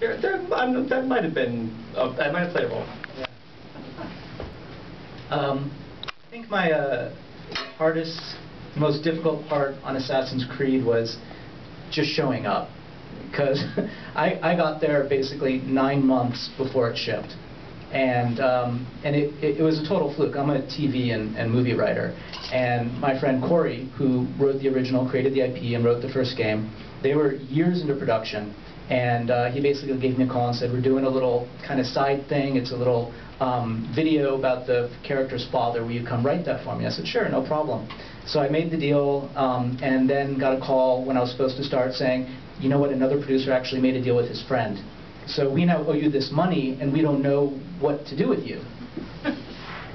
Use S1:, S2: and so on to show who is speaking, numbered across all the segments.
S1: That might have been, I might have played a role.
S2: Yeah. I think my hardest, most difficult part on Assassin's Creed was just showing up, because I got there basically 9 months before it shipped, and it was a total fluke. I'm a TV and movie writer, and my friend Corey, who wrote the original, created the IP, and wrote the first game, they were years into production, and he basically gave me a call and said, we're doing a little kind of side thing, it's a little video about the character's father, will you come write that for me? I said, sure, no problem. So I made the deal, and then got a call when I was supposed to start saying, you know what, another producer actually made a deal with his friend. So we now owe you this money, and we don't know what to do with you.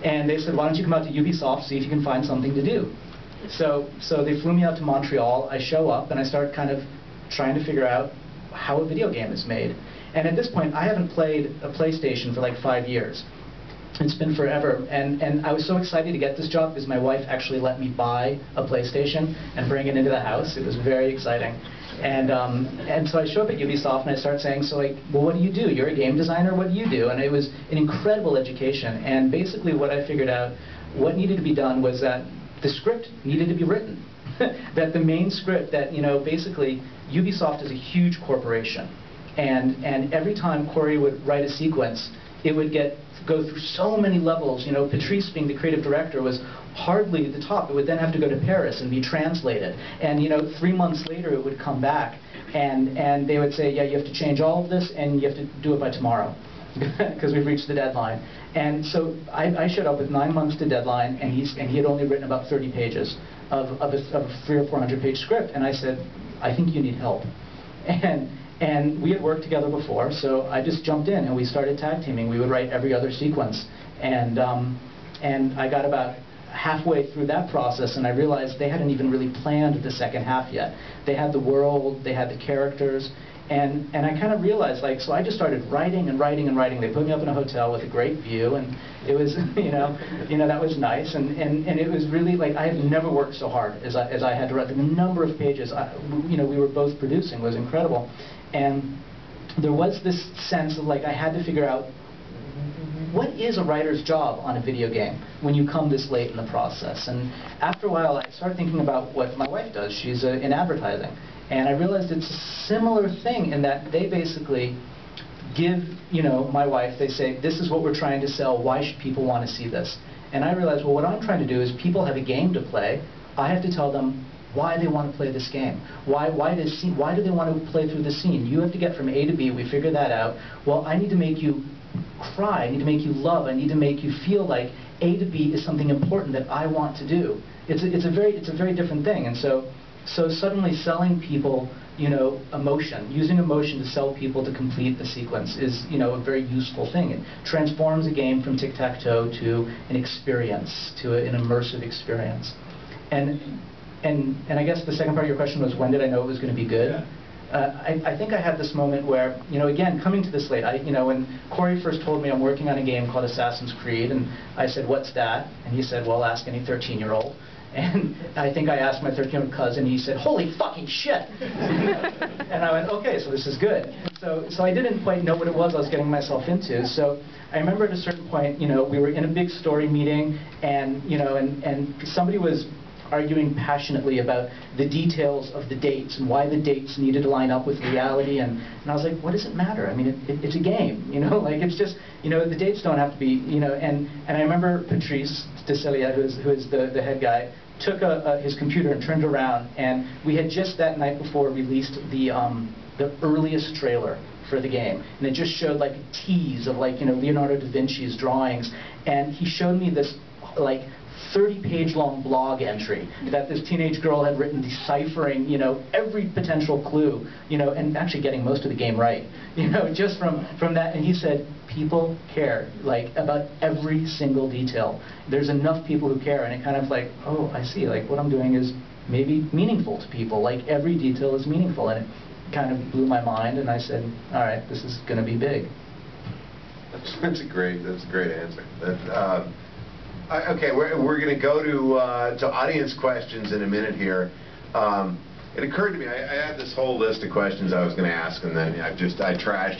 S2: And they said, why don't you come out to Ubisoft, see if you can find something to do. So they flew me out to Montreal. I show up, and I start kind of trying to figure out how a video game is made. And at this point, I haven't played a PlayStation for like 5 years. It's been forever, and I was so excited to get this job because my wife actually let me buy a PlayStation and bring it into the house. It was very exciting. And so I show up at Ubisoft and I start saying, so like, well, what do you do? You're a game designer, what do you do? And it was an incredible education, and basically what I figured out, what needed to be done was that the script needed to be written. That the main script, that, you know, basically Ubisoft is a huge corporation, and every time Corey would write a sequence, it would go through so many levels. You know, Patrice, being the creative director, was hardly at the top. It would then have to go to Paris and be translated. And, you know, 3 months later it would come back, and they would say, yeah, you have to change all of this, and you have to do it by tomorrow, because we've reached the deadline. And so I showed up with 9 months to deadline, and he had only written about 30 pages of a 300 or 400 page script. And I said, I think you need help. And we had worked together before, so I just jumped in and we started tag teaming. We would write every other sequence, and I got about halfway through that process, and I realized they hadn't even really planned the second half yet. They had the world, they had the characters, and I kind of realized, like, so I just started writing and writing and writing. They put me up in a hotel with a great view, and it was, you know, that was nice, and it was really, like, I had never worked so hard as I had to write. The number of pages, you know, we were both producing was incredible. And there was this sense of, like, I had to figure out, what is a writer's job on a video game when you come this late in the process? And after a while, I started thinking about what my wife does. She's in advertising. And I realized it's a similar thing in that they basically give, you know, my wife, they say, this is what we're trying to sell, why should people want to see this? And I realized, well, what I'm trying to do is, people have a game to play, I have to tell them why they want to play this game. Why do they want to play through the scene? You have to get from A to B, we figured that out. Well, I need to make you cry, I need to make you love, I need to make you feel like A to B is something important that I want to do. It's a very different thing. And so suddenly selling people, you know, emotion, using emotion to sell people to complete the sequence is, you know, a very useful thing. It transforms a game from tic-tac-toe to an experience, to an immersive experience. And I guess the second part of your question was, when did I know it was going to be good? Yeah. I think I had this moment where, you know, again, coming to this late, you know, when Corey first told me I'm working on a game called Assassin's Creed, and I said, what's that? And he said, well, ask any 13-year-old. And I think I asked my 13-year-old cousin, and he said, holy fucking shit! And I went, okay, so this is good. So I didn't quite know what it was I was getting myself into. So I remember at a certain point, you know, we were in a big story meeting, and, you know, and somebody was arguing passionately about the details of the dates and why the dates needed to line up with reality, and I was like, what does it matter? I mean, it's a game, you know, like, it's just, you know, the dates don't have to be, you know, and I remember Patrice Desillier, who is the head guy, took his computer and turned around, and we had just that night before released the earliest trailer for the game, and it just showed like a tease of, like, you know, Leonardo da Vinci's drawings, and he showed me this, like, 30-page long blog entry that this teenage girl had written, deciphering, you know, every potential clue, you know, and actually getting most of the game right, you know, just from that. And he said, people care, like, about every single detail. There's enough people who care, and it kind of like, oh, I see, like, what I'm doing is maybe meaningful to people, like, every detail is meaningful, and it kind of blew my mind, and I said, all right, this is going to be big.
S3: That's a great answer. Okay, we're going to go to audience questions in a minute here. It occurred to me, I had this whole list of questions I was going to ask, and then I trashed